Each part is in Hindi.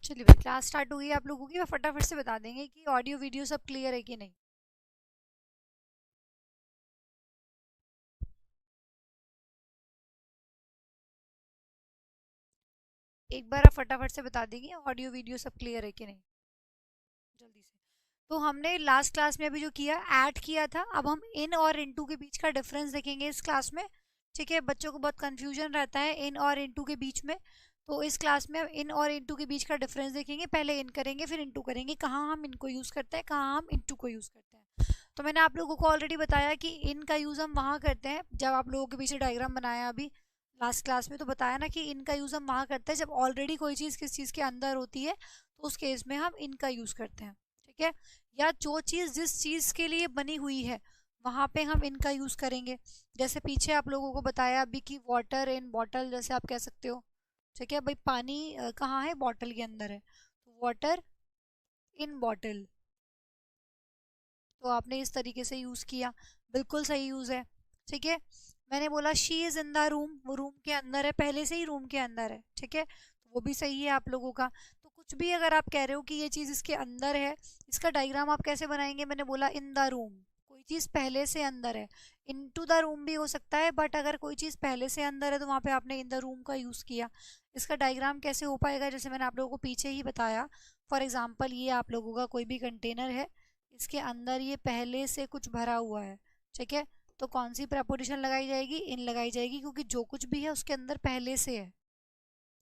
चलिए भाई, क्लास स्टार्ट हो गई आप लोगों की। मैं फटाफट से बता देंगे कि ऑडियो वीडियो सब क्लियर है कि नहीं। एक बार आप फटाफट से बता देंगे ऑडियो वीडियो सब क्लियर है कि नहीं, जल्दी से। तो हमने लास्ट क्लास में अभी जो किया, ऐड किया था, अब हम इन और इनटू के बीच का डिफरेंस देखेंगे इस क्लास में। ठीक है, बच्चों को बहुत कंफ्यूजन रहता है इन और इनटू के बीच में। तो इस क्लास में हम इन और इनटू के बीच का डिफरेंस देखेंगे। पहले इन करेंगे फिर इनटू करेंगे, कहाँ हम इनको यूज करते हैं, कहाँ हम इनटू को यूज करते हैं। तो मैंने आप लोगों को ऑलरेडी बताया कि इन का यूज हम वहां करते हैं जब आप लोगों के पीछे डायग्राम बनाया अभी लास्ट क्लास में, तो बताया ना कि इनका यूज हम वहां करते हैं जब ऑलरेडी कोई चीज किस चीज के अंदर होती है, तो उस केस में हम इनका यूज करते हैं। ठीक है, या जो चीज जिस चीज के लिए बनी हुई है वहां पे हम इनका यूज करेंगे। जैसे पीछे आप लोगों को बताया अभी कि वाटर इन बॉटल, जैसे आप कह सकते हो। ठीक है भाई, पानी कहाँ है, बॉटल के अंदर है, तो वाटर इन बॉटल। तो आपने इस तरीके से यूज किया, बिल्कुल सही यूज है। ठीक है, मैंने बोला she is in the room, वो रूम के अंदर है, पहले से ही रूम के अंदर है। ठीक है, तो वो भी सही है आप लोगों का। तो कुछ भी अगर आप कह रहे हो कि ये चीज इसके अंदर है, इसका डायग्राम आप कैसे बनाएंगे, मैंने बोला इन द रूम, कोई चीज पहले से अंदर है। इन टू द रूम भी हो सकता है, बट अगर कोई चीज पहले से अंदर है तो वहां पे आपने इन द रूम का यूज किया। इसका डायग्राम कैसे हो पाएगा, जैसे मैंने आप लोगों को पीछे ही बताया। फॉर एग्जाम्पल, ये आप लोगों का कोई भी कंटेनर है, इसके अंदर ये पहले से कुछ भरा हुआ है। ठीक है, तो कौन सी प्रेपोजिशन लगाई जाएगी, इन लगाई जाएगी, क्योंकि जो कुछ भी है उसके अंदर पहले से है।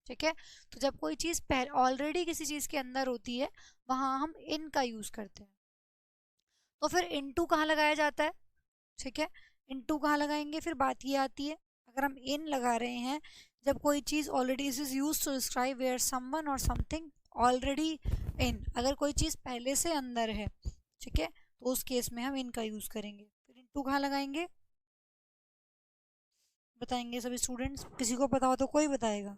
ठीक है, तो जब कोई चीज ऑलरेडी किसी चीज के अंदर होती है वहां हम इन का यूज करते हैं। तो फिर इनटू कहाँ लगाया जाता है। ठीक है, इनटू कहाँ लगाएंगे, फिर बात ये आती है, अगर हम इन लगा रहे हैं जब कोई चीज already, this is used to describe where someone और समथिंग ऑलरेडी इन, अगर कोई चीज पहले से अंदर है, ठीक है, तो उस केस में हम इनका यूज करेंगे। फिर इनटू कहाँ लगाएंगे, बताएंगे सभी स्टूडेंट्स, किसी को पता हो तो कोई बताएगा।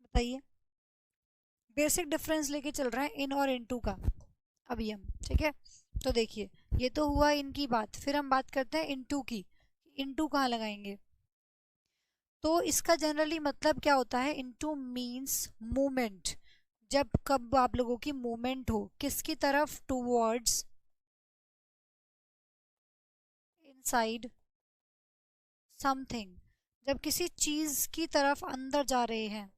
बताइए, बेसिक डिफरेंस लेके चल रहा है इन और इनटू का अभी हम। ठीक है, तो देखिए, ये तो हुआ इनकी बात, फिर हम बात करते हैं इनटू की। इनटू कहाँ लगाएंगे, तो इसका जनरली मतलब क्या होता है, इनटू मींस मूवमेंट। जब कब आप लोगों की मूवमेंट हो किसकी तरफ, टूवर्ड्स, इनसाइड समथिंग, जब किसी चीज की तरफ अंदर जा रहे हैं।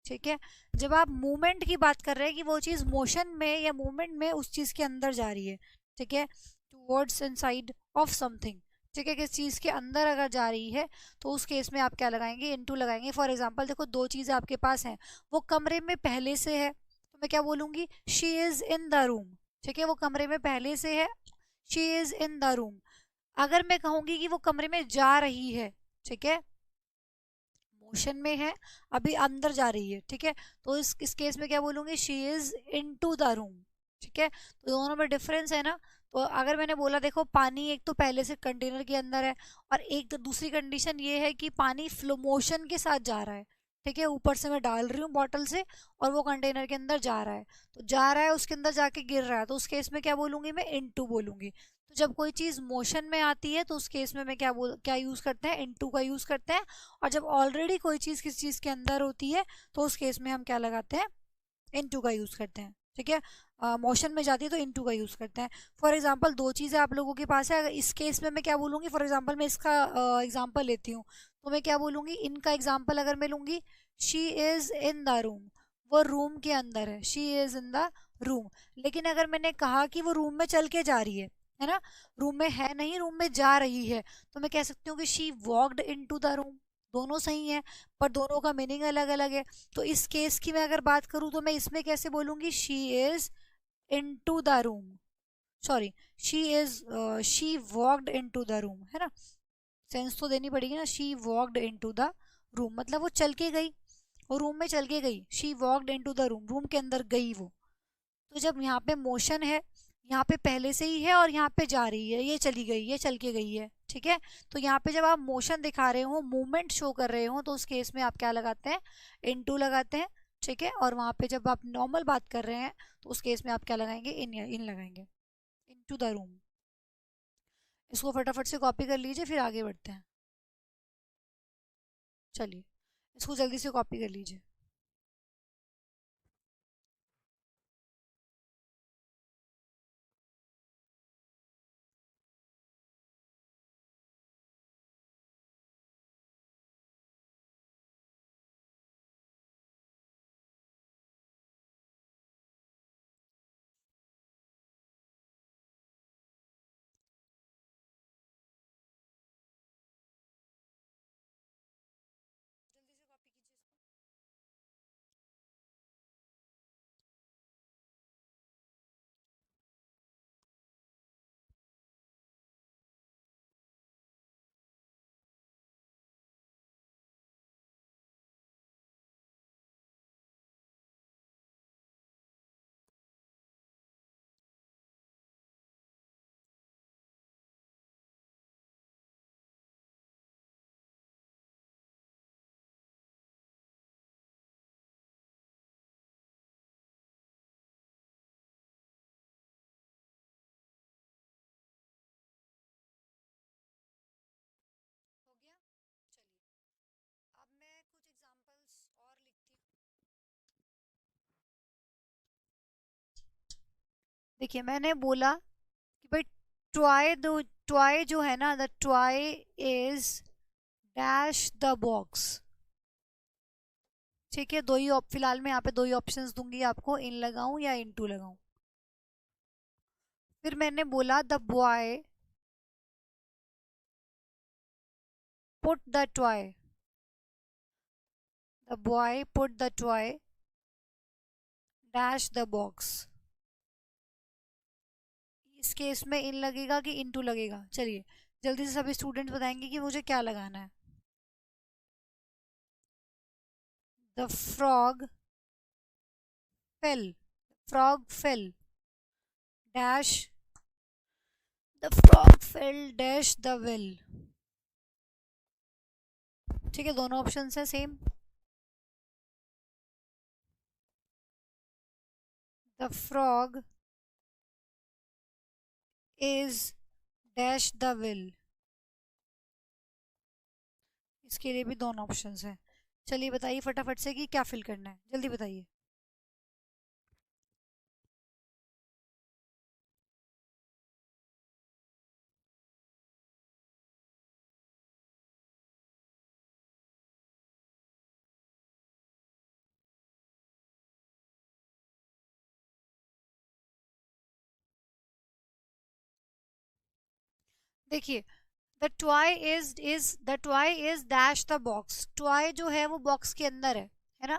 ठीक है, जब आप मूवमेंट की बात कर रहे हैं कि वो चीज मोशन में या मूवमेंट में उस चीज के अंदर जा रही है। ठीक है, टूवर्ड्स इनसाइड ऑफ समथिंग। ठीक है, किस चीज के अंदर अगर जा रही है तो उस केस में आप क्या लगाएंगे, इनटू लगाएंगे। फॉर एग्जांपल देखो, दो चीजें आपके पास हैं, वो कमरे में पहले से है, तो मैं क्या बोलूंगी, she is in the room. ठीक है, वो कमरे में पहले से है, she is in the room. अगर मैं कहूंगी कि वो कमरे में जा रही है, ठीक है, मोशन में है, अभी अंदर जा रही है, ठीक है, तो इस केस में क्या बोलूंगी, she is into the room. ठीक है, तो दोनों में डिफरेंस है ना। तो अगर मैंने बोला देखो, पानी एक तो पहले से कंटेनर के अंदर है, और एक तो दूसरी कंडीशन ये है कि पानी फ्लो मोशन के साथ जा रहा है। ठीक है, ऊपर से मैं डाल रही हूँ बॉटल से और वो कंटेनर के अंदर जा रहा है, तो जा रहा है उसके अंदर जाके गिर रहा है, तो उस केस में क्या बोलूंगी, मैं इनटू बोलूंगी। तो जब कोई चीज मोशन में आती है तो उस केस में मैं क्या यूज करते हैं, इनटू का यूज करते हैं। और जब ऑलरेडी कोई चीज़ किसी चीज़ के अंदर होती है तो उस केस में हम क्या लगाते हैं, इनटू का यूज़ करते हैं। ठीक है, मोशन में जाती है तो इनटू का यूज़ करते हैं। फॉर एग्जांपल, दो चीज़ें आप लोगों के पास है, अगर इस केस में मैं क्या बोलूँगी, फॉर एग्जांपल मैं इसका एग्जांपल लेती हूँ, तो मैं क्या बोलूँगी, इनका एग्जांपल अगर मैं लूँगी, she is in the room, वो रूम के अंदर है, she is in the room. लेकिन अगर मैंने कहा कि वो रूम में चल के जा रही है ना, रूम में है नहीं, रूम में जा रही है, तो मैं कह सकती हूँ कि she walked into the room. दोनों सही है, पर दोनों का मीनिंग अलग अलग है। तो इस केस की मैं अगर बात करूँ तो मैं इसमें कैसे बोलूंगी, she is into the room, sorry, she walked into the room, है ना, सेंस तो देनी पड़ेगी ना, she walked into the room मतलब वो चल के गई, वो रूम में चल के गई, she walked into the room, room के अंदर गई वो। तो जब यहाँ पे मोशन है, यहाँ पे पहले से ही है और यहाँ पे जा रही है, ये चली गई, ये चल के गई है। ठीक है, तो यहाँ पे जब आप मोशन दिखा रहे हो, मूवमेंट शो कर रहे हो, तो उस केस में आप क्या लगाते हैं, इनटू लगाते हैं। ठीक है, और वहां पे जब आप नॉर्मल बात कर रहे हैं तो उस केस में आप क्या लगाएंगे, इन लगाएंगे, इन टू द रूम। इसको फटाफट से कॉपी कर लीजिए, फिर आगे बढ़ते हैं। चलिए, इसको जल्दी से कॉपी कर लीजिए। जल्दी से कॉपी कीजिए इसको। हो गया। चलिए, अब मैं कुछ एग्जांपल्स और लिखती हूँ। देखिए, मैंने बोला कि भाई टॉय जो है ना, the toy is dash the box. ठीक है, दो ही फिलहाल मैं यहाँ पे दो ही ऑप्शंस दूंगी आपको, इन लगाऊं या इनटू लगाऊं। फिर मैंने बोला the boy put the toy, the boy put the toy dash the box. इस केस में इन लगेगा कि इनटू लगेगा? चलिए, जल्दी से सभी स्टूडेंट्स बताएंगे कि मुझे क्या लगाना है। The fail frog fail dash the frog fail dash the will. ठीक है, दोनों ऑप्शन है same. The frog is dash the will, इसके लिए भी दोनों ऑप्शंस हैं। चलिए बताइए फटाफट से कि क्या फिल करना है, जल्दी बताइए। देखिए, the toy is dash the box. Toy जो है वो बॉक्स के अंदर है ना।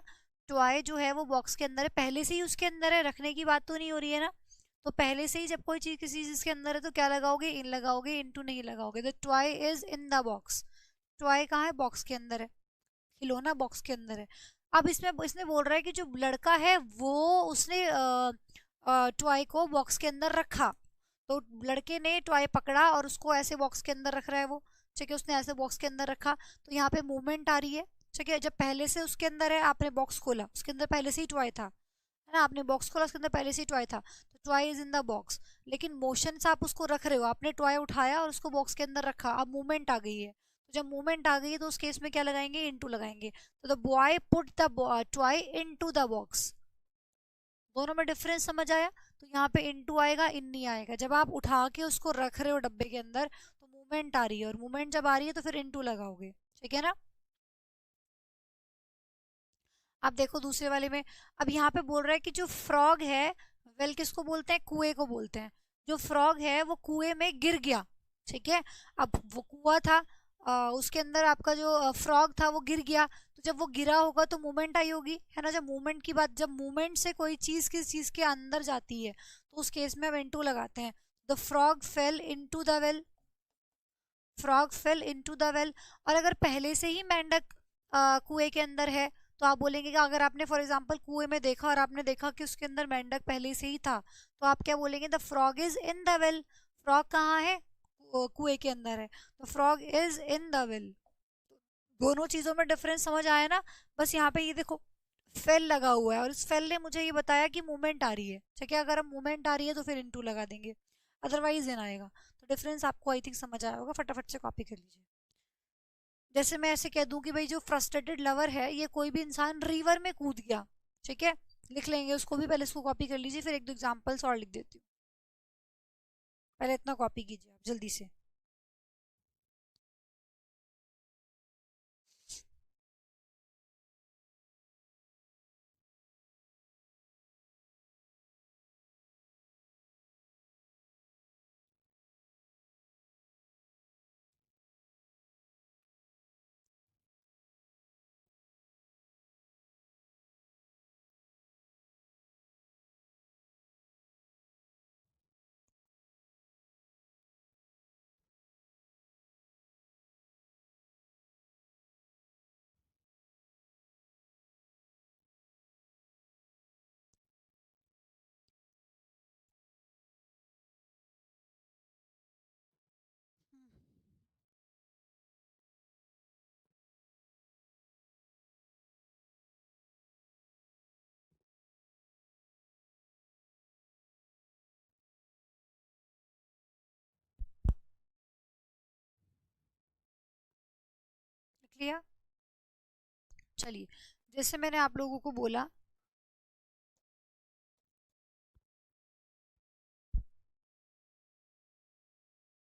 टॉय जो है वो बॉक्स के अंदर है, पहले से ही उसके अंदर है, रखने की बात तो नहीं हो रही है ना। तो पहले से ही जब कोई चीज किसी चीज के अंदर है तो क्या लगाओगे, इन लगाओगे, इनटू नहीं लगाओगे। The toy is in the box. Toy कहाँ है, बॉक्स के अंदर है, खिलौना बॉक्स के अंदर है। अब इसमें इसने बोल रहा है कि जो लड़का है वो उसने टॉय को बॉक्स के अंदर रखा। तो लड़के ने टॉय पकड़ा और उसको ऐसे बॉक्स के अंदर रख रहा है वो। ठीक है, उसने ऐसे बॉक्स के अंदर रखा, तो यहाँ पे मूवमेंट आ रही है। ठीक है, जब पहले से उसके अंदर है, आपने बॉक्स खोला, उसके अंदर पहले से ही टॉय था, है ना। आपने बॉक्स खोला, उसके अंदर पहले से ही टॉय था, तो toy is in the box. लेकिन मोशन से आप उसको रख रहे हो, आपने टॉय उठाया और उसको बॉक्स के अंदर रखा, अब मूवमेंट आ गई है। तो जब मूवमेंट आ गई है तो उस केस में क्या लगाएंगे, इनटू लगाएंगे। तो the boy put the toy into the box. दोनों में डिफरेंस समझ आया? तो यहाँ पे इनटू आएगा, इन नहीं आएगा। जब आप उठा के उसको रख रहे हो डब्बे के अंदर तो मूवमेंट आ रही है, और मूवमेंट जब आ रही है तो फिर इनटू लगाओगे। ठीक है ना। अब देखो दूसरे वाले में, अब यहाँ पे बोल रहा है कि जो फ्रॉग है, वेल किसको बोलते हैं, कुएं को बोलते हैं। जो फ्रॉग है वो कुएं में गिर गया। ठीक है, अब वो कुआं था, उसके अंदर आपका जो फ्रॉग था वो गिर गया। तो जब वो गिरा होगा तो मूवमेंट आई होगी, है ना। जब मूवमेंट की बात, जब मूवमेंट से कोई चीज किस चीज के अंदर जाती है तो उस केस में हम इनटू लगाते हैं। The frog fail into the well, frog fail into the well. और अगर पहले से ही मेंढक कुएं के अंदर है तो आप बोलेंगे कि अगर आपने फॉर एग्जांपल कुएं में देखा और आपने देखा कि उसके अंदर मेंढक पहले से ही था, तो आप क्या बोलेंगे, the frog is in the well. Frog कहाँ है, कुएं के अंदर है, तो frog is in the well. दोनों चीजों में डिफरेंस समझ आया ना। बस यहाँ पे ये देखो, फेल लगा हुआ है और इस फेल ने मुझे ये बताया कि मूवमेंट आ रही है। ठीक है, अगर हम मूवमेंट आ रही है तो फिर इनटू लगा देंगे, अदरवाइज इन आएगा। तो डिफरेंस आपको आई थिंक समझ आया होगा, फटाफट से कॉपी कर लीजिए। जैसे मैं ऐसे कह दूं कि भाई जो फ्रस्ट्रेटेड लवर है ये कोई भी इंसान रिवर में कूद गया। ठीक है, लिख लेंगे उसको भी, पहले इसको कॉपी कर लीजिए, फिर एक दो एग्जांपल्स और लिख देती हूँ। पहले इतना कॉपी कीजिए आप जल्दी से। लिख लिया। चलिए, जैसे मैंने आप लोगों को बोला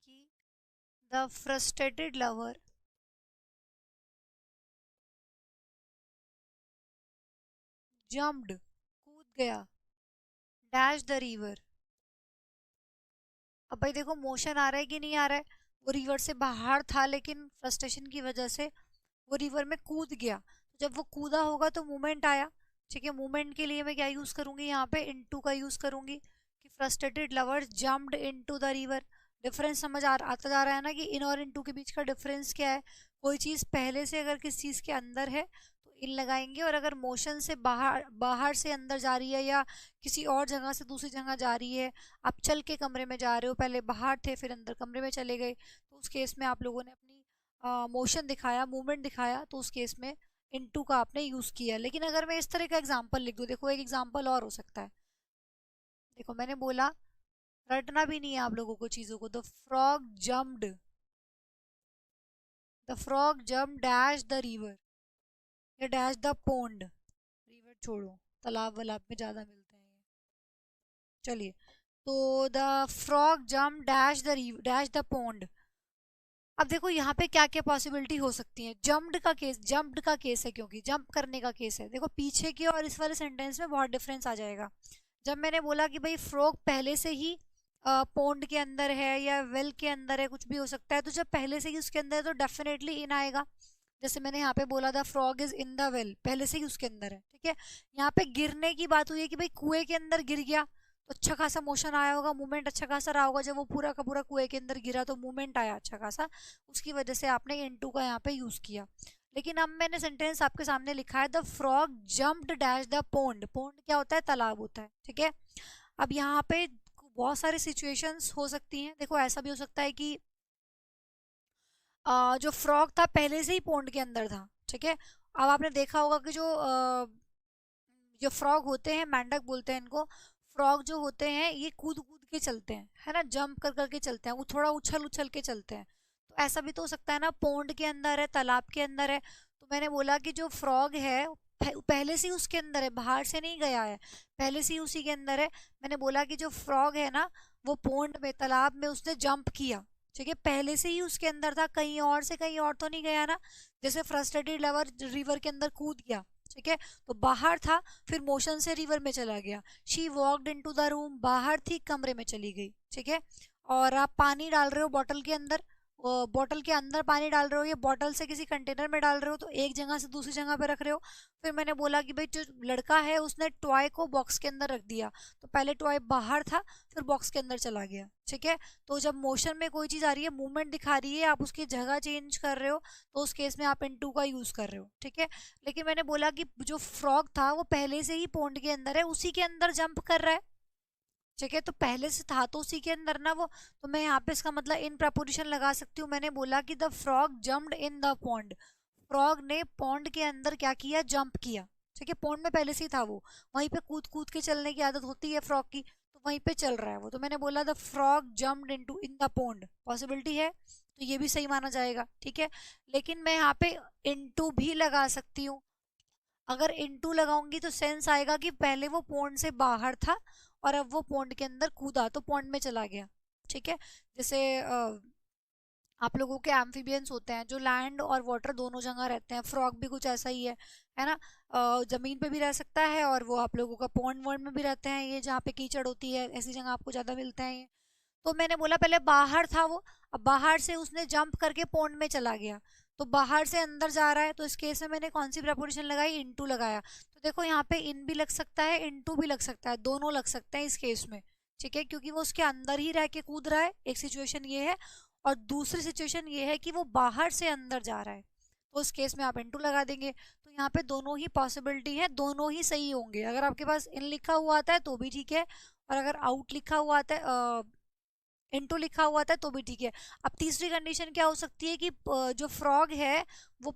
कि द फ्रस्ट्रेटेड लवर जम्प्ड कूद गया डैश द रिवर। अब भाई देखो मोशन आ रहा है कि नहीं आ रहा है, वो रिवर से बाहर था लेकिन फ्रस्ट्रेशन की वजह से वो रिवर में कूद गया। तो जब वो कूदा होगा तो मूवमेंट आया। ठीक है, मूवमेंट के लिए मैं क्या यूज करूंगी, यहाँ पे इनटू का यूज करूंगी कि frustrated lover jumped into the river. Difference समझ आता जा रहा है ना कि इन और इनटू के बीच का डिफरेंस क्या है। कोई चीज पहले से अगर किसी चीज के अंदर है तो इन लगाएंगे, और अगर मोशन से बाहर बाहर से अंदर जा रही है या किसी और जगह से दूसरी जगह जा रही है, आप चल के कमरे में जा रहे हो, पहले बाहर थे फिर अंदर कमरे में चले गए, तो उस केस में आप लोगों ने अपनी मोशन दिखाया, मूवमेंट दिखाया, तो उस केस में इनटू का आपने यूज किया। लेकिन अगर मैं इस तरह का एग्जांपल लिख दूं, देखो एक एग्जांपल और हो सकता है। देखो मैंने बोला, रटना भी नहीं है आप लोगों को चीजों को। The frog jump dash the river या डैश द पोंड। रिवर छोड़ो, तालाब वालाब में ज्यादा मिलते हैं ये। चलिए, तो the frog jump dash the pond. अब देखो यहाँ पे क्या क्या पॉसिबिलिटी हो सकती है। जंप्ड का केस है, क्योंकि जंप करने का केस है। देखो पीछे की और इस वाले सेंटेंस में बहुत डिफरेंस आ जाएगा। जब मैंने बोला कि भाई फ्रॉग पहले से ही पोंड के अंदर है या वेल के अंदर है, कुछ भी हो सकता है, तो जब पहले से ही उसके अंदर है तो डेफिनेटली इन आएगा। जैसे मैंने यहाँ पे बोला था frog is in the well, पहले से ही उसके अंदर है। ठीक है, यहाँ पे गिरने की बात हुई है कि भाई कुएं के अंदर गिर गया तो अच्छा खासा मोशन आया होगा, मूवमेंट अच्छा खासा रहा होगा। जब वो पूरा का पूरा कुएं के अंदर गिरा तो मूवमेंट आया अच्छा खासा, उसकी वजह से आपने इनटू का यहाँ पे यूज किया। लेकिन अब मैंने सेंटेंस आपके सामने लिखा है the frog jumped dash the pond. Pond क्या होता है, तालाब होता है। ठीक है, अब यहाँ पे बहुत सारी सिचुएशंस हो सकती हैं। देखो ऐसा भी हो सकता है कि जो फ्रॉग था पहले से ही पोंड के अंदर था। ठीक है, अब आपने देखा होगा कि जो फ्रॉग होते हैं, मेंढक बोलते हैं इनको, फ्रॉग जो होते हैं ये कूद कूद के चलते हैं, है ना, जंप कर करके चलते हैं, वो थोड़ा उछल उछल के चलते हैं। तो ऐसा भी तो हो सकता है ना, पोंड के अंदर है, तालाब के अंदर है, तो मैंने बोला कि जो फ्रॉग है पहले से ही उसके अंदर है, बाहर से नहीं गया है, पहले से ही उसी के अंदर है। मैंने बोला कि जो फ्रॉग है ना वो पोंड में, तालाब में उसने जंप किया। ठीक है, पहले से ही उसके अंदर था, कहीं और से कहीं और तो नहीं गया ना। जैसे फ्रस्ट्रेटेड लवर रिवर के अंदर कूद गया, ठीक है, तो बाहर था, फिर मोशन से रिवर में चला गया। She walked into the room, बाहर थी कमरे में चली गई। ठीक है, और आप पानी डाल रहे हो बॉटल के अंदर, बॉटल के अंदर पानी डाल रहे हो, ये बॉटल से किसी कंटेनर में डाल रहे हो, तो एक जगह से दूसरी जगह पे रख रहे हो। फिर मैंने बोला कि भाई जो लड़का है उसने टॉय को बॉक्स के अंदर रख दिया, तो पहले टॉय बाहर था फिर बॉक्स के अंदर चला गया। ठीक है, तो जब मोशन में कोई चीज आ रही है, मूवमेंट दिखा रही है, आप उसकी जगह चेंज कर रहे हो, तो उस केस में आप इनटू का यूज कर रहे हो। ठीक है, लेकिन मैंने बोला कि जो फ्रॉग था वो पहले से ही पोंड के अंदर है, उसी के अंदर जंप कर रहा है। ठीक है, तो पहले से था तो उसी के अंदर ना वो, तो मैं यहाँ पे इसका मतलब इन प्रपोजिशन लगा सकती हूँ। मैंने बोला कि the frog jumped in the pond, frog ने पॉन्ड के अंदर क्या किया, जंप किया। ठीक है, पॉन्ड में पहले से ही था वो, वहीं पे कूद कूद के चलने की आदत होती है फ्रॉग की, तो वहीं पे चल रहा है वो, तो मैंने बोला the frog jumped into in the pond, possibility है, तो ये भी सही माना जाएगा। ठीक है, लेकिन मैं यहाँ पे इनटू भी लगा सकती हूँ। अगर इनटू लगाऊंगी तो सेंस आएगा कि पहले वो पॉन्ड से बाहर था और अब वो पॉन्ड के अंदर कूदा तो पॉन्ड में चला गया। ठीक है, जैसे आप लोगों के एम्फीबियंस होते हैं जो लैंड और वाटर दोनों जगह रहते हैं, फ्रॉग भी कुछ ऐसा ही है ना, जमीन पे भी रह सकता है और वो आप लोगों का पॉन्ड वर्ड में भी रहते हैं, ये जहाँ पे कीचड़ होती है ऐसी जगह आपको ज्यादा मिलते हैं ये। तो मैंने बोला पहले बाहर था वो, अब बाहर से उसने जंप करके पॉन्ड में चला गया, तो बाहर से अंदर जा रहा है, तो इस केस में मैंने कौन सी प्रपोजिशन लगाई, इनटू लगाया। तो देखो यहाँ पे इन भी लग सकता है, इनटू भी लग सकता है, दोनों लग सकते हैं इस केस में। ठीक है, क्योंकि वो उसके अंदर ही रह के कूद रहा है, एक सिचुएशन ये है, और दूसरी सिचुएशन ये है कि वो बाहर से अंदर जा रहा है, तो उस केस में आप इनटू लगा देंगे। तो यहाँ पे दोनों ही पॉसिबिलिटी है, दोनों ही सही होंगे। अगर आपके पास इन लिखा हुआ आता है तो भी ठीक है, और अगर आउट लिखा हुआ आता है, इनटू लिखा हुआ था तो भी ठीक है। अब तीसरी कंडीशन क्या हो सकती है कि जो फ्रॉग है वो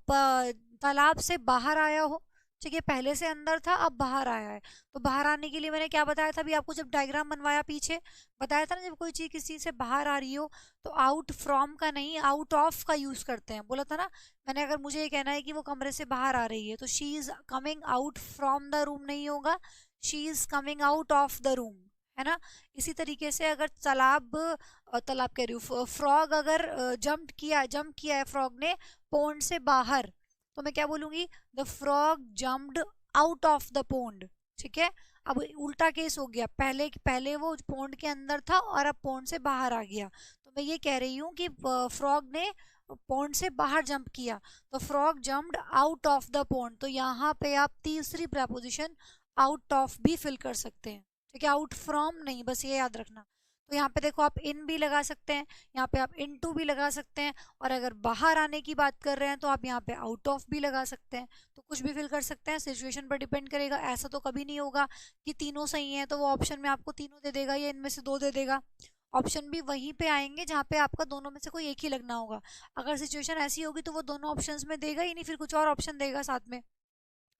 तालाब से बाहर आया हो। ठीक है, पहले से अंदर था अब बाहर आया है, तो बाहर आने के लिए मैंने क्या बताया था अभी आपको, जब डायग्राम बनवाया पीछे, बताया था ना, जब कोई चीज किसी से बाहर आ रही हो तो आउट फ्रॉम का नहीं आउट ऑफ का यूज करते हैं, बोला था ना मैंने। अगर मुझे ये कहना है कि वो कमरे से बाहर आ रही है तो she is coming out from the room नहीं होगा, she is coming out of the room, है ना। इसी तरीके से अगर तालाब कह रही हूँ, फ्रॉग अगर जंप किया है फ्रॉग ने पोंड से बाहर, तो मैं क्या बोलूंगी, the frog jumped out of the pond. ठीक है, अब उल्टा केस हो गया, पहले पहले वो पोंड के अंदर था और अब पोंड से बाहर आ गया, तो मैं ये कह रही हूँ कि फ्रॉग ने पोंड से बाहर जंप किया, तो frog jumped out of the pond, तो यहाँ पे आप तीसरी प्रपोजिशन आउट ऑफ भी फिल कर सकते हैं। ठीक है, आउट फ्रॉम नहीं, बस ये याद रखना। तो यहाँ पे देखो आप इन भी लगा सकते हैं, यहाँ पे आप इनटू भी लगा सकते हैं, और अगर बाहर आने की बात कर रहे हैं तो आप यहाँ पे आउट ऑफ भी लगा सकते हैं, तो कुछ भी फिल कर सकते हैं, सिचुएशन पर डिपेंड करेगा। ऐसा तो कभी नहीं होगा कि तीनों सही हैं तो वो ऑप्शन में आपको तीनों दे देगा या इनमें से दो दे देगा। ऑप्शन भी वहीं पे आएंगे जहाँ पे आपका दोनों में से कोई एक ही लगना होगा। अगर सिचुएशन ऐसी होगी तो वो दोनों ऑप्शंस में देगा ही नहीं, फिर कुछ और ऑप्शन देगा साथ में।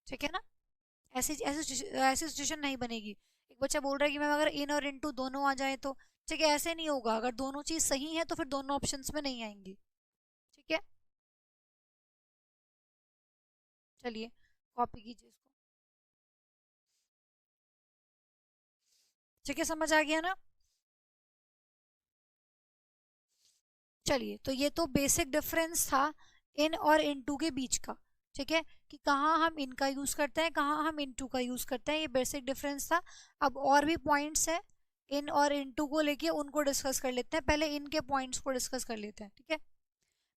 ठीक है ना, ऐसी ऐसी ऐसी सिचुएशन नहीं बनेगी। एक बच्चा बोल रहा है कि मैम अगर इन और इनटू दोनों आ जाए तो, ठीक है, ऐसे नहीं होगा, अगर दोनों चीज सही है तो फिर दोनों ऑप्शंस में नहीं आएंगी। ठीक है, चलिए कॉपी कीजिए इसको। ठीक है, समझ आ गया ना। चलिए, तो ये तो बेसिक डिफरेंस था इन और इनटू के बीच का। ठीक है, कि कहाँ हम इनका यूज करते हैं, कहाँ हम इनटू का यूज करते हैं, ये बेसिक डिफरेंस था। अब और भी पॉइंट्स है इन और इनटू को लेके, उनको डिस्कस कर लेते हैं। पहले इनके पॉइंट्स को डिस्कस कर लेते हैं। ठीक है,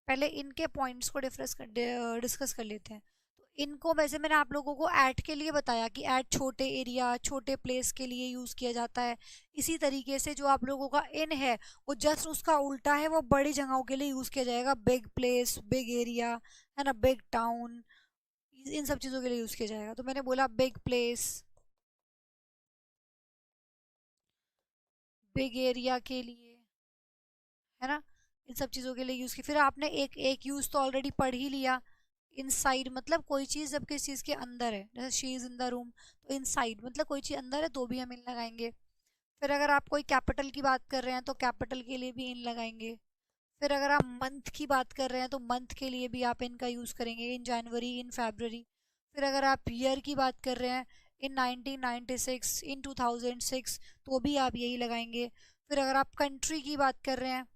पहले इनके पॉइंट्स को डिस्कस कर लेते हैं। तो इनको वैसे मैंने आप लोगों को ऐट के लिए बताया कि ऐट छोटे एरिया छोटे प्लेस के लिए यूज किया जाता है। इसी तरीके से जो आप लोगों का इन है वो जस्ट उसका उल्टा है, वो बड़ी जगहों के लिए यूज किया जाएगा, बिग प्लेस बिग एरिया, है ना, बिग टाउन, इन सब चीजों के लिए यूज किया जाएगा। तो मैंने बोला बिग प्लेस, बिग एरिया के लिए, है ना, इन सब चीजों के लिए यूज की। फिर आपने एक एक यूज तो ऑलरेडी पढ़ ही लिया, इनसाइड मतलब कोई चीज जब किसी चीज के अंदर है, जैसे she is in the room, तो इनसाइड मतलब कोई चीज अंदर है तो भी हम इन लगाएंगे। फिर अगर आप कोई कैपिटल की बात कर रहे हैं तो कैपिटल के लिए भी इन लगाएंगे। फिर अगर आप मंथ की बात कर रहे हैं तो मंथ के लिए भी आप इनका यूज करेंगे, इन जनवरी इन फरवरी। फिर अगर आप ईयर की बात कर रहे हैं, इन 1996 इन 2006, तो भी आप यही लगाएंगे। फिर अगर आप कंट्री की बात कर रहे हैं,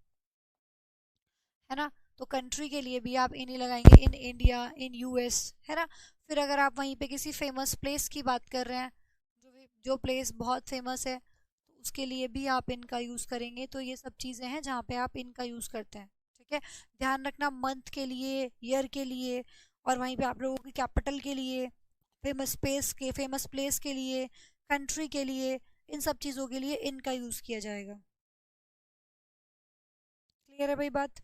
है ना, तो कंट्री के लिए भी आप इन ही लगाएंगे, इन इंडिया इन यूएस, है ना। फिर अगर आप वहीं पे किसी फेमस प्लेस की बात कर रहे हैं, जो प्लेस बहुत फेमस है, तो उसके लिए भी आप इनका यूज़ करेंगे। तो ये सब चीज़ें हैं जहाँ पे आप इनका यूज़ करते हैं। ठीक है, ध्यान रखना मंथ के लिए, ईयर के लिए, और वहीं पे आप लोगों की कैपिटल के लिए, फेमस प्लेस के लिए, कंट्री के लिए, इन सब चीज़ों के लिए इनका यूज़ किया जाएगा। क्लियर है भाई बात।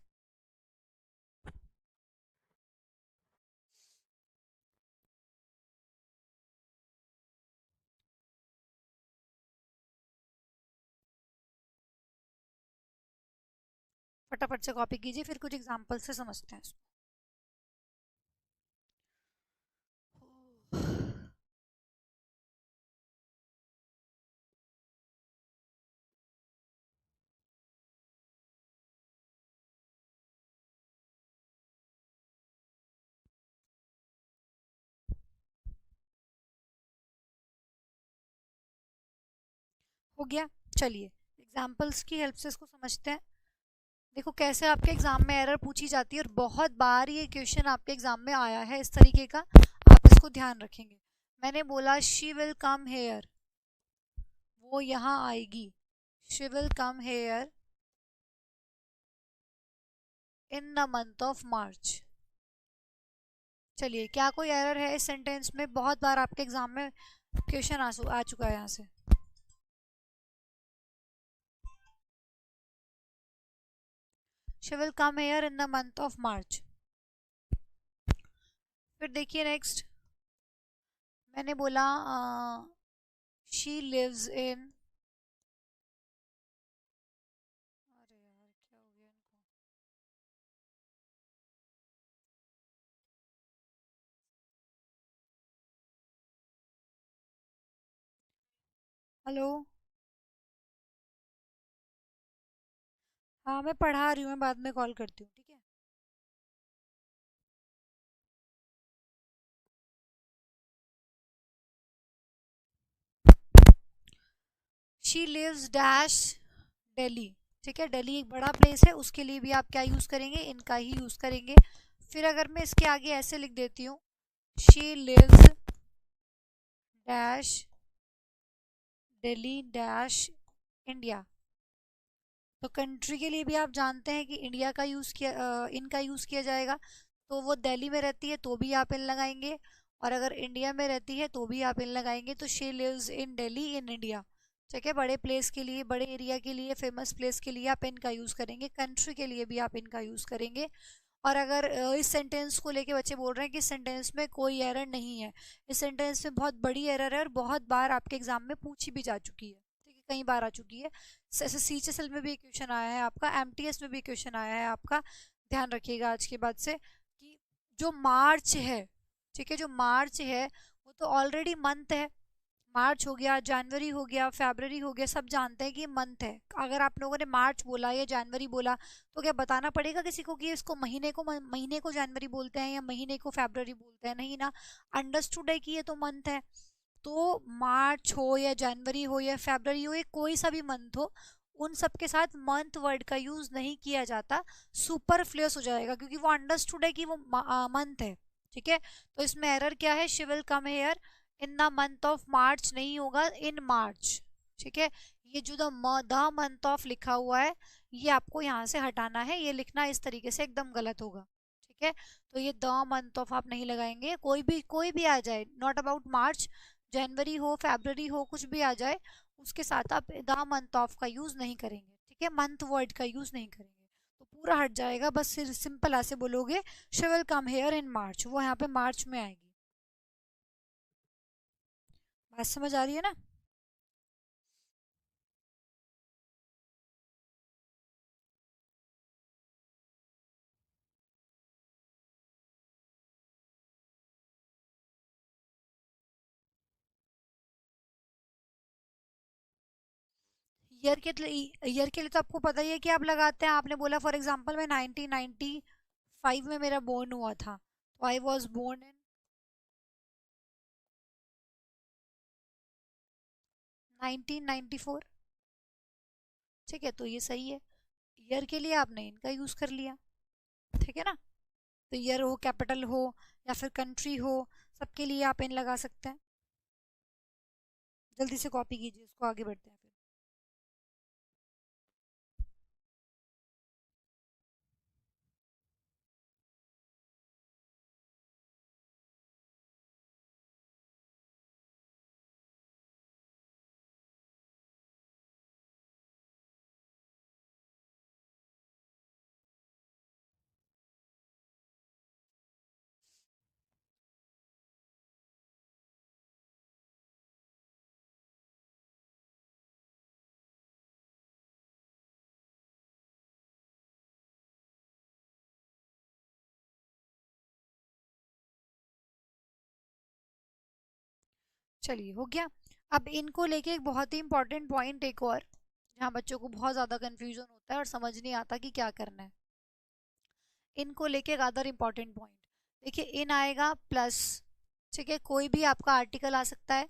फटाफट से कॉपी कीजिए, फिर कुछ एग्जाम्पल से समझते हैं इसको। हो गया। चलिए एग्जाम्पल्स की हेल्प से इसको समझते हैं। देखो कैसे आपके एग्जाम में एरर पूछी जाती है, और बहुत बार ये क्वेश्चन आपके एग्जाम में आया है इस तरीके का, आप इसको ध्यान रखेंगे। मैंने बोला शी विल कम हेयर, वो यहाँ आएगी। She will come here in the month of March. चलिए क्या कोई एरर है इस सेंटेंस में? बहुत बार आपके एग्जाम में क्वेश्चन आ चुका है यहाँ से। She will come here in the month of March. फिर देखिए नेक्स्ट, मैंने बोला शी लिव्स इन, अरे यार क्या हो गया इनको। हेलो, हाँ मैं पढ़ा रही हूँ, मैं बाद में कॉल करती हूँ, ठीक है। शी लिव्स डैश दिल्ली, ठीक है। दिल्ली एक बड़ा प्लेस है, उसके लिए भी आप क्या यूज करेंगे? इनका ही यूज करेंगे। फिर अगर मैं इसके आगे ऐसे लिख देती हूँ, she lives dash Delhi dash India, तो कंट्री के लिए भी आप जानते हैं कि इंडिया का यूज किया, इनका यूज किया जाएगा। तो वो दिल्ली में रहती है तो भी आप इन लगाएंगे, और अगर इंडिया में रहती है तो भी आप इन लगाएंगे। तो she lives in Delhi in India, ठीक है। बड़े प्लेस के लिए, बड़े एरिया के लिए, फेमस प्लेस के लिए आप इनका यूज करेंगे, कंट्री के लिए भी आप इनका यूज करेंगे। और अगर इस सेंटेंस को लेके बच्चे बोल रहे हैं कि इस सेंटेंस में कोई एरर नहीं है, इस सेंटेंस में बहुत बड़ी एरर है और बहुत बार आपके एग्जाम में पूछी भी जा चुकी है, ठीक है, कई बार आ चुकी है। ऐसे सीएचएसएल में भी क्वेश्चन आया है आपका, एमटीएस में भी क्वेश्चन आया है आपका। ध्यान रखिएगा आज के बाद से कि जो मार्च है, ठीक है, जो मार्च है वो तो ऑलरेडी मंथ है। मार्च हो गया, जनवरी हो गया, फरवरी हो गया, सब जानते हैं कि मंथ है। अगर आप लोगों ने मार्च बोला या जनवरी बोला तो क्या बताना पड़ेगा किसी को कि इसको महीने को जनवरी बोलते हैं या महीने को फरवरी बोलते हैं? नहीं ना, अंडरस्टूड है कि ये तो मंथ है। तो मार्च हो या जनवरी हो या फरवरी हो या कोई सा भी मंथ हो, उन सब के साथ मंथ वर्ड का यूज नहीं किया जाता, सुपरफ्लुअस हो जाएगा, क्योंकि वो अंडरस्टूड है कि वो मंथ है, ठीक है। तो इसमें एरर क्या है? She will come here in the month of March नहीं होगा, इन मार्च, ठीक है। ये जो द मंथ ऑफ लिखा हुआ है, ये आपको यहाँ से हटाना है, ये लिखना इस तरीके से एकदम गलत होगा, ठीक है। तो ये द मंथ ऑफ आप नहीं लगाएंगे, कोई भी आ जाए, नॉट अबाउट मार्च, जनवरी हो, फरवरी हो, कुछ भी आ जाए, उसके साथ आप द मंथ ऑफ का यूज नहीं करेंगे, ठीक है, मंथ वर्ड का यूज नहीं करेंगे। तो पूरा हट जाएगा, बस सिर्फ सिंपल ऐसे बोलोगे she will come here in March, वो यहाँ पे मार्च में आएगी। बात समझ आ रही है ना? ईयर के लिए तो आपको पता ही है कि आप लगाते हैं। आपने बोला फॉर एग्जांपल मैं 1995 में मेरा बोर्न हुआ था, तो आई वाज बोर्न इन 1994, ठीक है, तो ये सही है। ईयर के लिए आपने इनका यूज कर लिया, ठीक है ना। तो ईयर हो, कैपिटल हो या फिर कंट्री हो, सबके लिए आप इन लगा सकते हैं। जल्दी से कॉपी कीजिए, इसको आगे बढ़ते हैं फिर। चलिए हो गया। अब इनको लेके एक बहुत ही इंपॉर्टेंट पॉइंट एक और, जहाँ बच्चों को बहुत ज्यादा कंफ्यूजन होता है और समझ नहीं आता कि क्या करना है। इनको लेके एक अदर इंपॉर्टेंट पॉइंट, देखिए इन आएगा प्लस, ठीक है, कोई भी आपका आर्टिकल आ सकता है,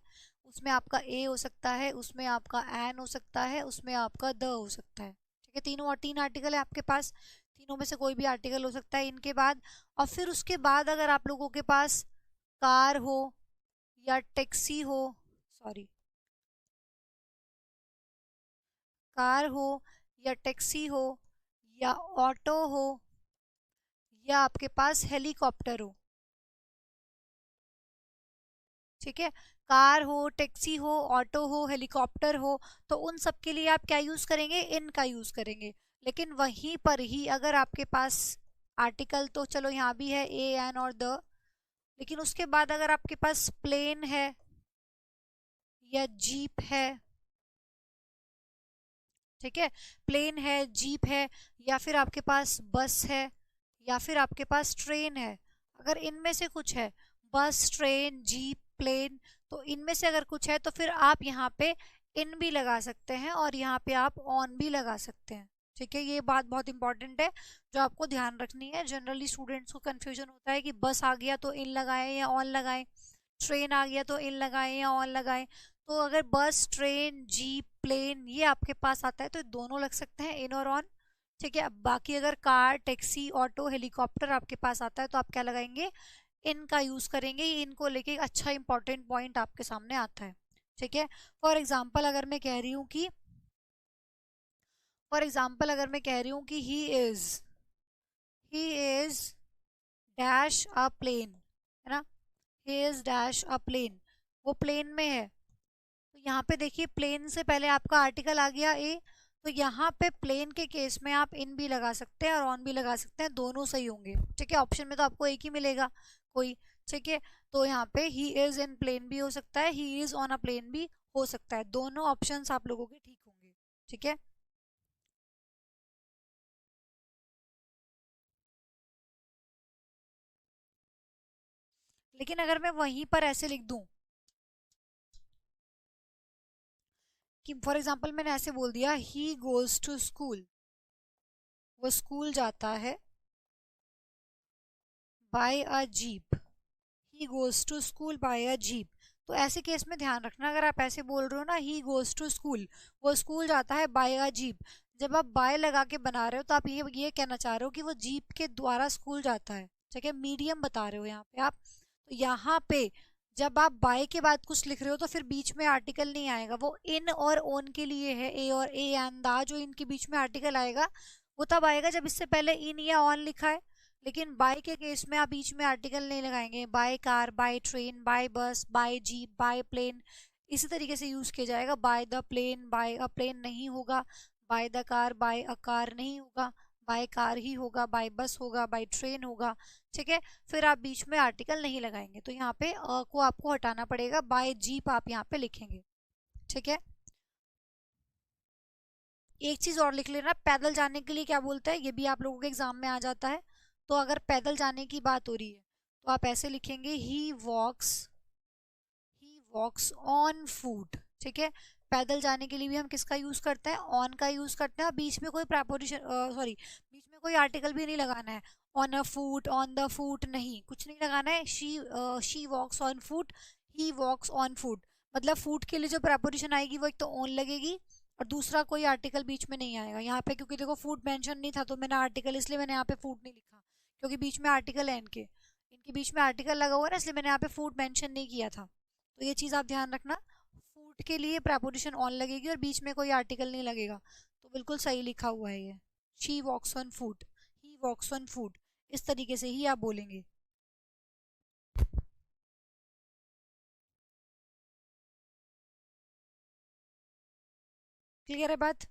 उसमें आपका ए हो सकता है, उसमें आपका एन हो सकता है, उसमें आपका द हो सकता है। ठीक है, तीनों और तीन आर्टिकल है आपके पास, तीनों में से कोई भी आर्टिकल हो सकता है इनके बाद। और फिर उसके बाद अगर आप लोगों के पास कार हो या टैक्सी हो, सॉरी, कार हो या टैक्सी हो या ऑटो हो या आपके पास हेलीकॉप्टर हो, ठीक है, कार हो, टैक्सी हो, ऑटो हो, हेलीकॉप्टर हो, तो उन सब के लिए आप क्या यूज करेंगे, इन का यूज करेंगे। लेकिन वहीं पर ही अगर आपके पास आर्टिकल, तो चलो यहाँ भी है ए एन और द, लेकिन उसके बाद अगर आपके पास प्लेन है या जीप है, ठीक है, प्लेन है, जीप है, या फिर आपके पास बस है, या फिर आपके पास ट्रेन है, अगर इनमें से कुछ है, बस, ट्रेन, जीप, प्लेन, तो इनमें से अगर कुछ है तो फिर आप यहाँ पे इन भी लगा सकते हैं और यहाँ पे आप ऑन भी लगा सकते हैं। ठीक है, ये बात बहुत इंपॉर्टेंट है जो आपको ध्यान रखनी है। जनरली स्टूडेंट्स को कंफ्यूजन होता है कि बस आ गया तो इन लगाएं या ऑन लगाएं, ट्रेन आ गया तो इन लगाएं या ऑन लगाएं। तो अगर बस, ट्रेन, जीप, प्लेन ये आपके पास आता है तो दोनों लग सकते हैं, इन और ऑन। ठीक है, अब बाकी अगर कार, टैक्सी, ऑटो, हेलीकॉप्टर आपके पास आता है तो आप क्या लगाएंगे, इनका यूज करेंगे। ये इनको लेके एक अच्छा इंपॉर्टेंट पॉइंट आपके सामने आता है। ठीक है, फॉर एग्जाम्पल अगर मैं कह रही हूँ कि, फॉर एग्जाम्पल अगर मैं कह रही हूँ कि he is dash a plane, है ना, he is dash a plane, वो प्लेन में है। तो यहाँ पे देखिए प्लेन से पहले आपका आर्टिकल आ गया ए, तो यहाँ पे प्लेन के केस में आप इन भी लगा सकते हैं और ऑन भी लगा सकते हैं, दोनों सही होंगे। ठीक है, ऑप्शन में तो आपको एक ही मिलेगा कोई। ठीक है, तो यहाँ पे ही इज इन प्लेन भी हो सकता है, he is on a plane भी हो सकता है, दोनों ऑप्शंस आप लोगों के ठीक होंगे। ठीक है, लेकिन अगर मैं वहीं पर ऐसे लिख दूं कि फॉर एग्जाम्पल मैंने ऐसे बोल दिया ही गोज टू स्कूल, वो स्कूल जाता है, by a jeep, he goes to school by a jeep. तो ऐसे केस में ध्यान रखना, अगर आप ऐसे बोल रहे हो ना ही गोज टू स्कूल, वो स्कूल जाता है बाय अ जीप, जब आप बाय लगा के बना रहे हो तो आप ये कहना चाह रहे हो कि वो जीप के द्वारा स्कूल जाता है। ठीक है, मीडियम बता रहे हो यहाँ पे आप। तो यहाँ पे जब आप बाय के बाद कुछ लिख रहे हो तो फिर बीच में आर्टिकल नहीं आएगा, वो इन और ओन के लिए है, ए और ए एंड दा, जो इनके बीच में आर्टिकल आएगा वो तब आएगा जब इससे पहले इन या ऑन लिखा है। लेकिन बाय के केस में आप बीच में आर्टिकल नहीं लगाएंगे, by car, by train, by bus, by jeep, by plane, इसी तरीके से यूज किया जाएगा। By the plane, by a plane नहीं होगा, by the car, by a car नहीं होगा, बाय कार ही होगा, बाय बस होगा, बाय ट्रेन होगा। ठीक है, फिर आप बीच में आर्टिकल नहीं लगाएंगे, तो यहाँ पे को आपको हटाना पड़ेगा, बाय जीप आप यहाँ पे लिखेंगे। ठीक है, एक चीज और लिख लेना, पैदल जाने के लिए क्या बोलते हैं, ये भी आप लोगों के एग्जाम में आ जाता है। तो अगर पैदल जाने की बात हो रही है तो आप ऐसे लिखेंगे ही वॉक्स ऑन फूट। ठीक है, पैदल जाने के लिए भी हम किसका यूज करते हैं, ऑन का यूज करते हैं, और बीच में कोई प्रेपोजिशन, सॉरी, बीच में कोई आर्टिकल भी नहीं लगाना है। On a foot, on the foot नहीं, कुछ नहीं लगाना है। She walks on foot, he walks on foot, मतलब फूट के लिए जो प्रेपोजिशन आएगी वो एक तो ऑन लगेगी और दूसरा कोई आर्टिकल बीच में नहीं आएगा यहाँ पे, क्योंकि देखो फूट मेंशन नहीं था तो मैंने आर्टिकल, इसलिए मैंने यहाँ पे फूट नहीं लिखा, क्योंकि बीच में आर्टिकल है इनके, इनके बीच में आर्टिकल लगा हुआ है ना, इसलिए मैंने यहाँ पे फूट मेंशन नहीं किया था। तो ये चीज़ आप ध्यान रखना, फूट के लिए प्रेपोजिशन ऑन लगेगी और बीच में कोई आर्टिकल नहीं लगेगा, तो बिल्कुल सही लिखा हुआ है ये। She walks on foot, he walks on foot, इस तरीके से ही आप बोलेंगे। क्लियर है बात।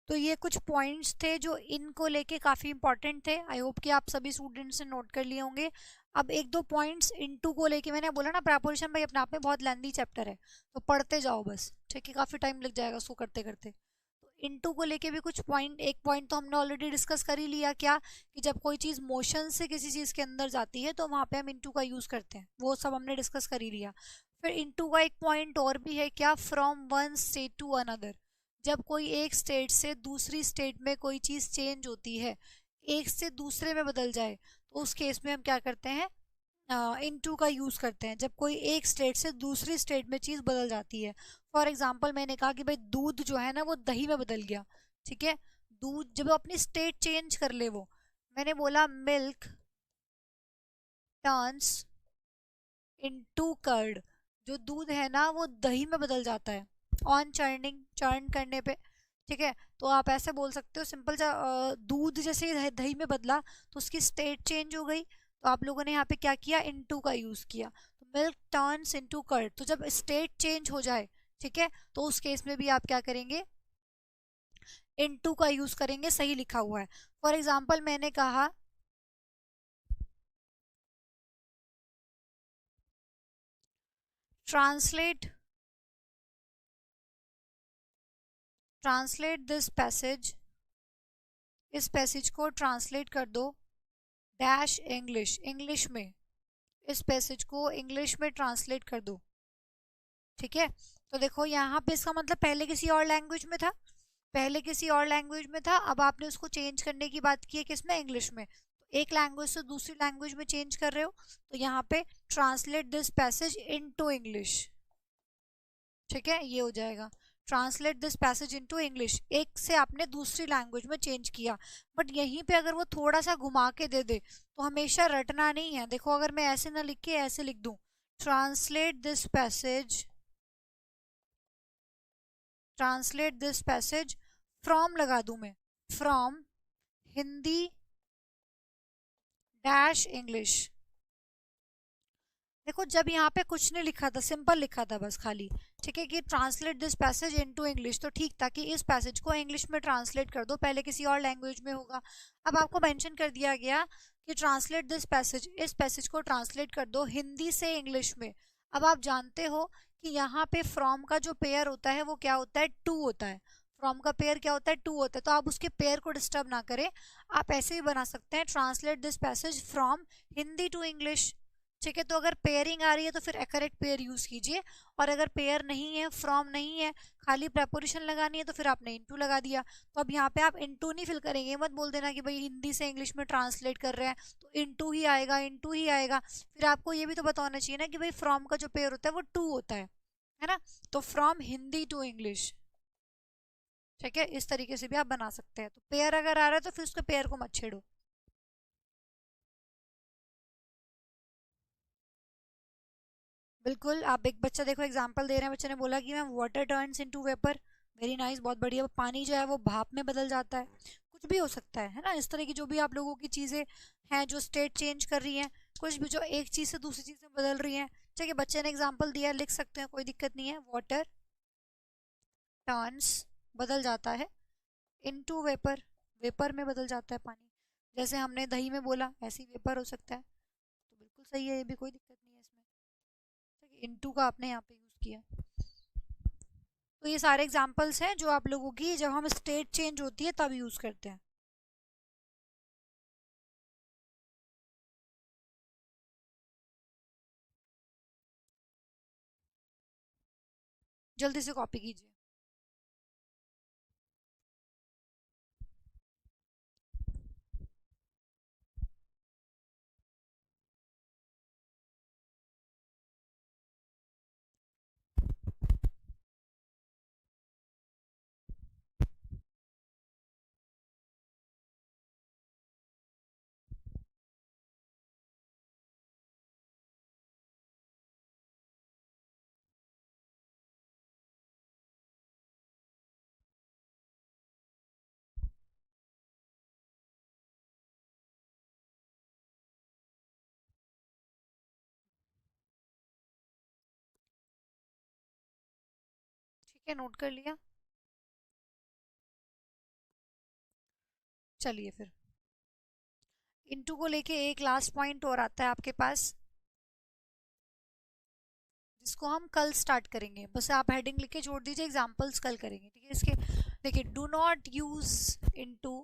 तो ये कुछ पॉइंट्स थे जो इनको लेके काफी इंपॉर्टेंट थे, आई होप कि आप सभी स्टूडेंट्स ने नोट कर लिए होंगे। अब एक दो पॉइंट्स इनटू को लेके, मैंने बोला ना प्रेपोजिशन भाई अपने आप में बहुत लेंदी चैप्टर है, तो पढ़ते जाओ बस, ठीक है, काफी टाइम लग जाएगा उसको करते करते। तो इनटू को लेके भी कुछ पॉइंट, एक पॉइंट तो हमने ऑलरेडी डिस्कस कर ही लिया, क्या कि जब कोई चीज मोशन से किसी चीज के अंदर जाती है तो वहां पे हम इनटू का यूज करते हैं, वो सब हमने डिस्कस कर ही लिया। फिर इनटू का एक पॉइंट और भी है, क्या, from one state to another, जब कोई एक स्टेट से दूसरी स्टेट में कोई चीज चेंज होती है, एक से दूसरे में बदल जाए, तो उस केस में हम क्या करते हैं, इनटू का यूज करते हैं जब कोई एक स्टेट से दूसरी स्टेट में चीज बदल जाती है। फॉर एग्जाम्पल मैंने कहा कि भाई दूध जो है ना वो दही में बदल गया, ठीक है। दूध जब वो अपनी स्टेट चेंज कर ले, वो मैंने बोला मिल्क टर्न्स इनटू कर्ड, जो दूध है ना वो दही में बदल जाता है ऑन चर्निंग, चर्न करने पे, ठीक है। तो आप ऐसे बोल सकते हो सिंपल सा, दूध जैसे ही दही में बदला तो उसकी स्टेट चेंज हो गई, तो आप लोगों ने यहाँ पे क्या किया, इनटू का यूज किया। तो मिल्क टर्न्स इनटू कर्ड, तो जब स्टेट चेंज हो जाए, ठीक है, तो उस केस में भी आप क्या करेंगे, इनटू का यूज करेंगे, सही लिखा हुआ है। फॉर एग्जाम्पल मैंने कहा ट्रांसलेट ट्रांसलेट दिस पैसेज, इस पैसेज को ट्रांसलेट कर दो डैश इंग्लिश, इंग्लिश में, इस पैसेज को इंग्लिश में ट्रांसलेट कर दो, ठीक है। तो देखो यहाँ पे इसका मतलब पहले किसी और लैंग्वेज में था, पहले किसी और लैंग्वेज में था, अब आपने उसको चेंज करने की बात की है किसमें, इंग्लिश में। तो एक लैंग्वेज से दूसरी लैंग्वेज में चेंज कर रहे हो, तो यहाँ पे translate this passage into English, ठीक है, ये हो जाएगा translate this passage into English, एक से आपने दूसरी लैंग्वेज में चेंज किया। बट यहीं पे अगर वो थोड़ा सा घुमा के दे दे तो हमेशा रटना नहीं है। देखो अगर मैं ऐसे ना लिख के ऐसे लिख दूं, translate this passage, translate this passage from लगा दूं मैं, फ्रॉम हिंदी डैश इंग्लिश। देखो जब यहाँ पे कुछ नहीं लिखा था, सिंपल लिखा था बस खाली, ठीक है, कि translate this passage into English, तो ठीक था कि इस पैसेज को इंग्लिश में ट्रांसलेट कर दो, पहले किसी और लैंग्वेज में होगा। अब आपको मेंशन कर दिया गया कि ट्रांसलेट दिस पैसेज, इस पैसेज को ट्रांसलेट कर दो हिंदी से इंग्लिश में। अब आप जानते हो कि यहाँ पे फ्रॉम का जो पेयर होता है वो क्या होता है, टू होता है। फ्रॉम का पेयर क्या होता है, टू होता है। तो आप उसके पेयर को डिस्टर्ब ना करें, आप ऐसे ही बना सकते हैं translate this passage from Hindi to English, ठीक है। तो अगर पेयरिंग आ रही है तो फिर करेक्ट पेयर यूज कीजिए, और अगर पेयर नहीं है, फ्रॉम नहीं है, खाली प्रेपोजिशन लगानी है, तो फिर आपने इनटू लगा दिया। तो अब यहाँ पे आप इनटू नहीं फिल करेंगे, मत बोल देना कि भाई हिंदी से इंग्लिश में ट्रांसलेट कर रहे हैं तो इनटू ही आएगा, इनटू ही आएगा। फिर आपको ये भी तो बताना चाहिए ना कि भाई फ्रॉम का जो पेयर होता है वो टू होता है ना। तो फ्रॉम हिंदी टू इंग्लिश, ठीक है, इस तरीके से भी आप बना सकते हैं। तो पेयर अगर आ रहा है तो फिर उसके पेयर को मत छेड़ो। बिल्कुल, आप एक बच्चा देखो एग्जांपल दे रहे हैं, बच्चे ने बोला कि ma'am water turns into vapour, very nice, बहुत बढ़िया। पानी जो है वो भाप में बदल जाता है, कुछ भी हो सकता है ना। इस तरह की जो भी आप लोगों की चीजें हैं जो स्टेट चेंज कर रही हैं, कुछ भी जो एक चीज से दूसरी चीज में बदल रही हैं, ठीक है, बच्चे ने एग्जाम्पल दिया, लिख सकते हैं, कोई दिक्कत नहीं है। वाटर टर्न्स बदल जाता है इनटू वेपर, वेपर में बदल जाता है पानी, जैसे हमने दही में बोला ऐसे ही वेपर हो सकता है। तो बिल्कुल सही है, ये भी कोई दिक्कत नहीं है इसमें, ठीक है। इनटू का आपने यहाँ पे यूज किया। तो ये सारे एग्जांपल्स हैं जो आप लोगों की जब हम स्टेट चेंज होती है तब यूज करते हैं। जल्दी से कॉपी कीजिए। ठीक है, नोट कर लिया। चलिए फिर इनटू को लेके एक लास्ट पॉइंट और आता है आपके पास, जिसको हम कल स्टार्ट करेंगे। बस आप हेडिंग लिख के छोड़ दीजिए, एग्जांपल्स कल करेंगे, ठीक है। इसके देखिए, do not use into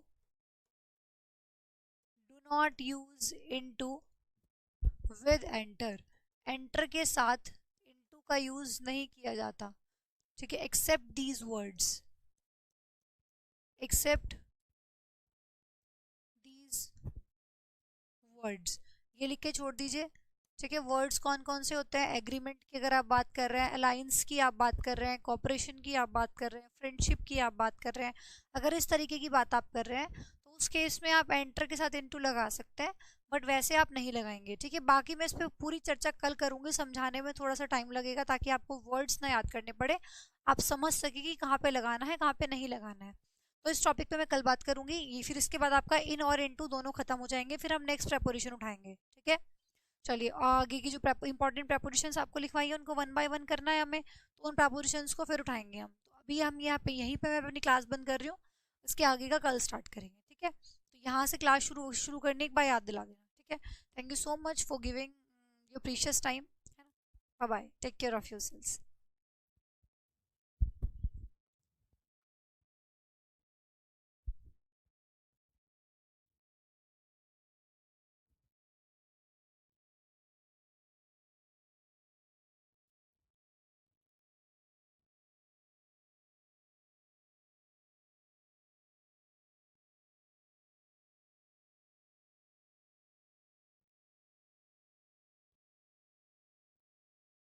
with enter, enter के साथ इनटू का यूज नहीं किया जाता, ठीक है। Except these words, except these words, ये लिख के छोड़ दीजिए। ठीक है, वर्ड्स कौन कौन से होते हैं? एग्रीमेंट की अगर आप बात कर रहे हैं, अलायंस की आप बात कर रहे हैं, कॉपरेशन की आप बात कर रहे हैं, फ्रेंडशिप की आप बात कर रहे हैं, अगर इस तरीके की बात आप कर रहे हैं तो उस केस में आप एंटर के साथ इनटू लगा सकते हैं, बट वैसे आप नहीं लगाएंगे। ठीक है, बाकी मैं इस पर पूरी चर्चा कल करूंगी, समझाने में थोड़ा सा टाइम लगेगा ताकि आपको वर्ड्स ना याद करने पड़े, आप समझ सके कि कहाँ पे लगाना है कहाँ पे नहीं लगाना है। तो इस टॉपिक पे मैं कल बात करूंगी। ये फिर इसके बाद आपका इन और इनटू दोनों खत्म हो जाएंगे, फिर हम नेक्स्ट प्रेपोजिशन उठाएंगे। ठीक है, चलिए आगे की जो इंपॉर्टेंट प्रेपोजिशंस आपको लिखवाई है उनको वन बाय वन करना है हमें, तो उन प्रेपोजिशंस को फिर उठाएंगे हम। तो अभी हम यहाँ पे यहीं पे मैं अपनी क्लास बंद कर रही हूँ, इसके आगे का कल स्टार्ट करेंगे। ठीक है, तो यहाँ से क्लास शुरू शुरू करने एक बार याद दिला देना। ठीक है, thank you so much for giving your precious time, है ना। Bye bye, take care of your sales.